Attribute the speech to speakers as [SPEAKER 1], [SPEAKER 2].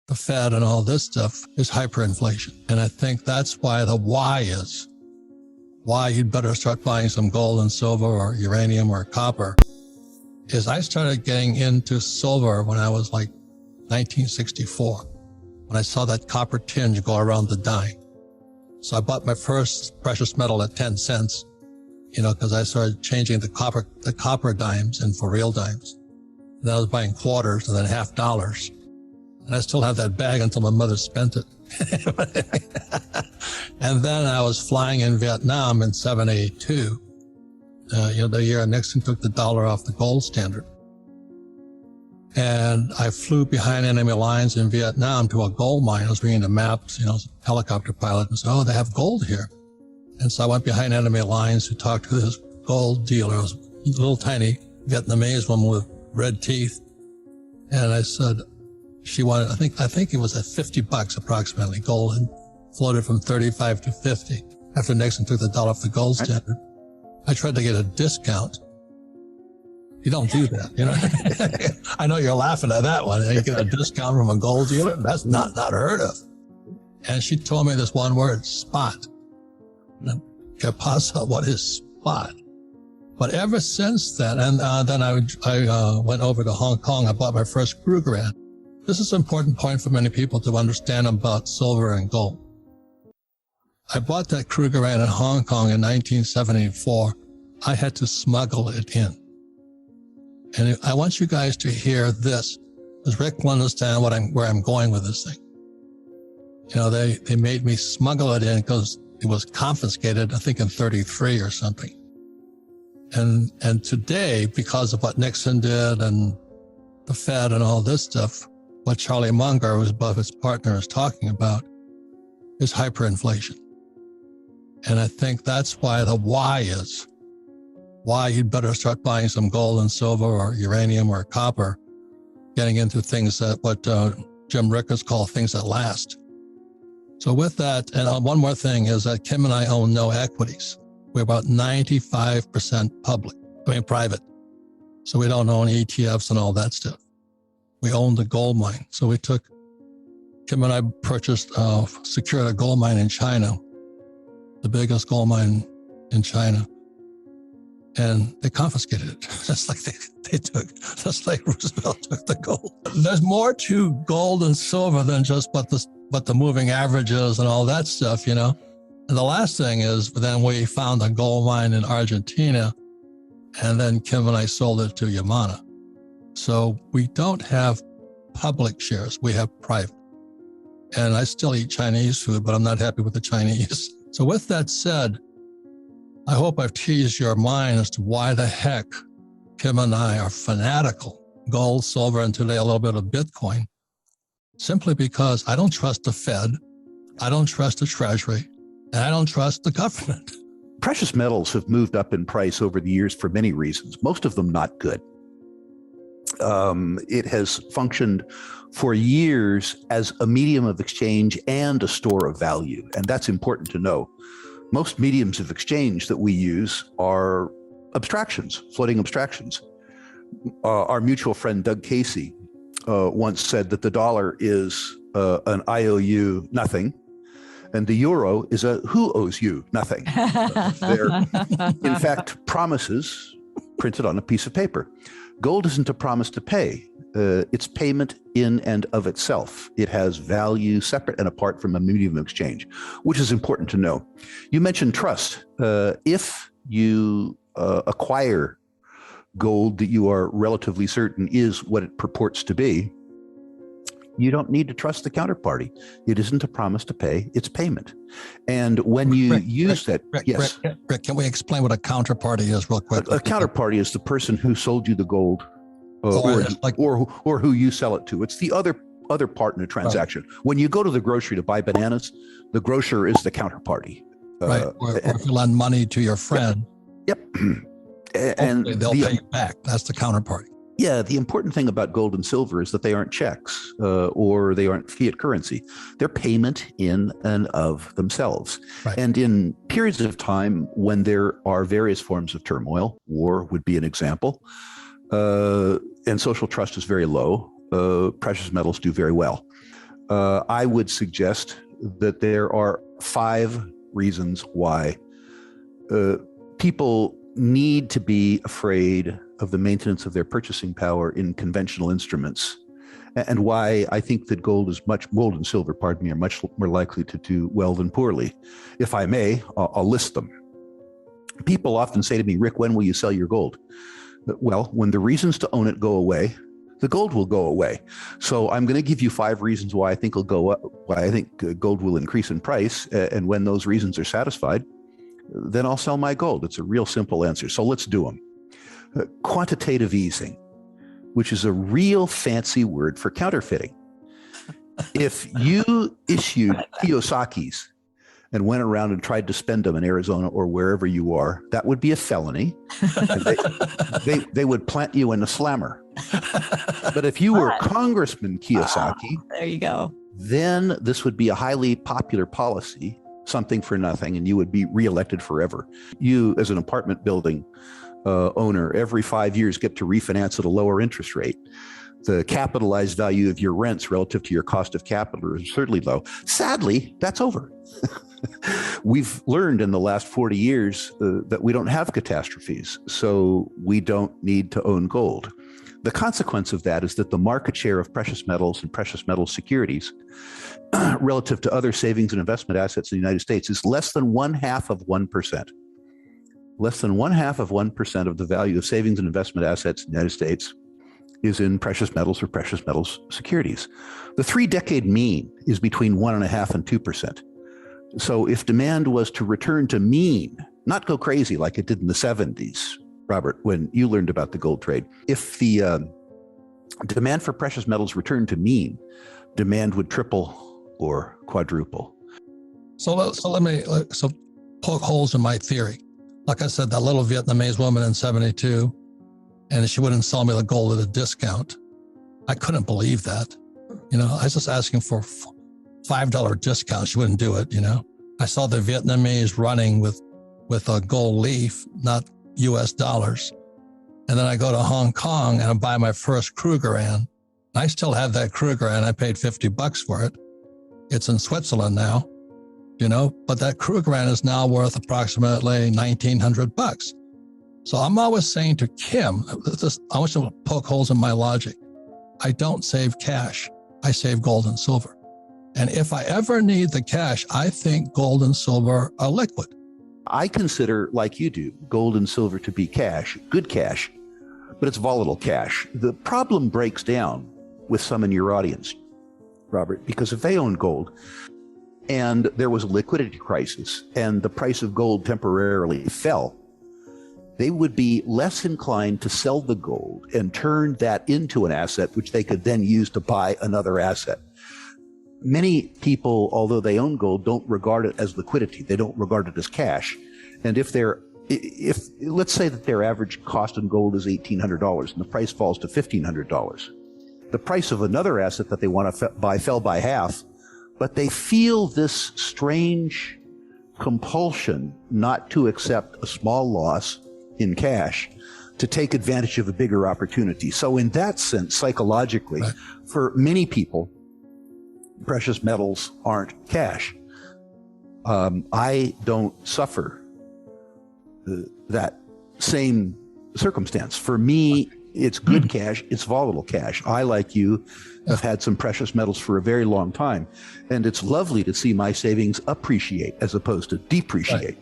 [SPEAKER 1] the Fed and all this stuff is hyperinflation. And I think that's why the why is why you'd better start buying some gold and silver or uranium or copper is I started getting into silver when I was like 1964, when I saw that copper tinge go around the dime. So I bought my first precious metal at 10 cents, because I started changing the copper dimes in for real dimes. And I was buying quarters and then $half. And I still have that bag until my mother spent it. And then I was flying in Vietnam in 782, the year Nixon took the dollar off the gold standard. And I flew behind enemy lines in Vietnam to a gold mine. I was reading the maps, helicopter pilot, and said, oh, they have gold here. And so I went behind enemy lines to talk to this gold dealer. It was a little tiny Vietnamese woman with red teeth. And I said, she wanted, I think it was at $50 approximately, gold, and floated from 35 to 50 after Nixon took the dollar off the gold standard. I tried to get a discount. You don't do that, I know you're laughing at that one. You get a discount from a gold dealer? That's not heard of. And she told me this one word, spot. ¿Qué pasa? What is spot? But ever since then, and then I went over to Hong Kong. I bought my first Krugerrand. This is an important point for many people to understand about silver and gold. I bought that Krugerrand in Hong Kong in 1974. I had to smuggle it in. And I want you guys to hear this, because Rick will understand where I'm going with this thing. They made me smuggle it in because it was confiscated, I think in 33 or something. And today, because of what Nixon did and the Fed and all this stuff, what Charlie Munger, who's Buffett's partner, is talking about is hyperinflation. And I think that's why the why is why you'd better start buying some gold and silver or uranium or copper, getting into things that what Jim Rickards called things that last. So with that, and one more thing is that Kim and I own no equities. We're about 95% private. So we don't own ETFs and all that stuff. We own the gold mine. So Kim and I secured a gold mine in China, the biggest gold mine in China. And they confiscated it, just like just like Roosevelt took the gold. There's more to gold and silver than just what the moving average is and all that stuff, And the last thing is, then we found a gold mine in Argentina, and then Kim and I sold it to Yamana. So we don't have public shares, we have private. And I still eat Chinese food, but I'm not happy with the Chinese. So with that said, I hope I've teased your mind as to why the heck Kim and I are fanatical, gold, silver, and today a little bit of Bitcoin, simply because I don't trust the Fed, I don't trust the Treasury, and I don't trust the government.
[SPEAKER 2] Precious metals have moved up in price over the years for many reasons, most of them not good. It has functioned for years as a medium of exchange and a store of value, and that's important to know. Most mediums of exchange that we use are abstractions, floating abstractions. Our mutual friend Doug Casey once said that the dollar is an IOU nothing, and the euro is a who owes you nothing. They're, in fact, promises printed on a piece of paper. Gold isn't a promise to pay. It's payment in and of itself. It has value separate and apart from a medium of exchange, which is important to know. You mentioned trust. If you acquire gold that you are relatively certain is what it purports to be, you don't need to trust the counterparty. It isn't a promise to pay, it's payment. And when you use that, yes.
[SPEAKER 1] Rick, can we explain what a counterparty is real quick?
[SPEAKER 2] A counterparty is the person who sold you the gold or who you sell it to. It's the other part in a transaction. Right. When you go to the grocery to buy bananas, the grocer is the counterparty.
[SPEAKER 1] Right, or if you lend money to your friend.
[SPEAKER 2] Yep. And
[SPEAKER 1] they'll pay you back. That's the counterparty.
[SPEAKER 2] Yeah, the important thing about gold and silver is that they aren't checks or they aren't fiat currency. They're payment in and of themselves. Right. And in periods of time when there are various forms of turmoil, war would be an example, and social trust is very low, precious metals do very well. I would suggest that there are 5 reasons why people need to be afraid of the maintenance of their purchasing power in conventional instruments, and why I think that gold and silver, are much more likely to do well than poorly. If I may, I'll list them. People often say to me, Rick, when will you sell your gold? Well, when the reasons to own it go away, the gold will go away. So I'm going to give you 5 reasons why I think it'll go up, why I think gold will increase in price. And when those reasons are satisfied, then I'll sell my gold. It's a real simple answer. So let's do them. Quantitative easing, which is a real fancy word for counterfeiting. If you issued Kiyosaki's and went around and tried to spend them in Arizona or wherever you are, that would be a felony. They would plant you in a slammer. But if you were Congressman Kiyosaki,
[SPEAKER 3] there you go.
[SPEAKER 2] Then this would be a highly popular policy, something for nothing, and you would be reelected forever. You, as an apartment building owner, every 5 years get to refinance at a lower interest rate. The capitalized value of your rents relative to your cost of capital is certainly low. Sadly, that's over. We've learned in the last 40 years that we don't have catastrophes, so we don't need to own gold. The consequence of that is that the market share of precious metals and precious metal securities relative to other savings and investment assets in the United States is less than 0.5%. Less than 0.5% of the value of savings and investment assets in the United States is in precious metals or precious metals securities. The 3-decade mean is between 1.5% and 2%. So if demand was to return to mean, not go crazy like it did in the 70s, Robert, when you learned about the gold trade, if the demand for precious metals returned to mean, demand would triple or quadruple.
[SPEAKER 1] So let me poke holes in my theory. Like I said, that little Vietnamese woman in 72, and she wouldn't sell me the gold at a discount. I couldn't believe that. You know, I was just asking for $5 discount. She wouldn't do it, you know. I saw the Vietnamese running with a gold leaf, not US dollars. And then I go to Hong Kong and I buy my first Krugerrand. I still have that Krugerrand. I paid $50 for it. It's in Switzerland now, you know, but that Krugerrand is now worth approximately $1,900. So I'm always saying to Kim, I want you to poke holes in my logic. I don't save cash. I save gold and silver. And if I ever need the cash, I think gold and silver are liquid.
[SPEAKER 2] I consider, like you do, gold and silver to be cash, good cash, but it's volatile cash. The problem breaks down with some in your audience, Robert, because if they own gold and there was a liquidity crisis and the price of gold temporarily fell, they would be less inclined to sell the gold and turn that into an asset which they could then use to buy another asset. Many people, although they own gold, don't regard it as liquidity. They don't regard it as cash. And if let's say that their average cost in gold is $1,800 and the price falls to $1,500, the price of another asset that they want to buy fell by half, but they feel this strange compulsion not to accept a small loss in cash to take advantage of a bigger opportunity. So in that sense, psychologically, right, for many people, precious metals aren't cash. I don't suffer that same circumstance. For me, it's good cash, it's volatile cash. I, like you, have had some precious metals for a very long time, and it's lovely to see my savings appreciate as opposed to depreciate.
[SPEAKER 1] Right.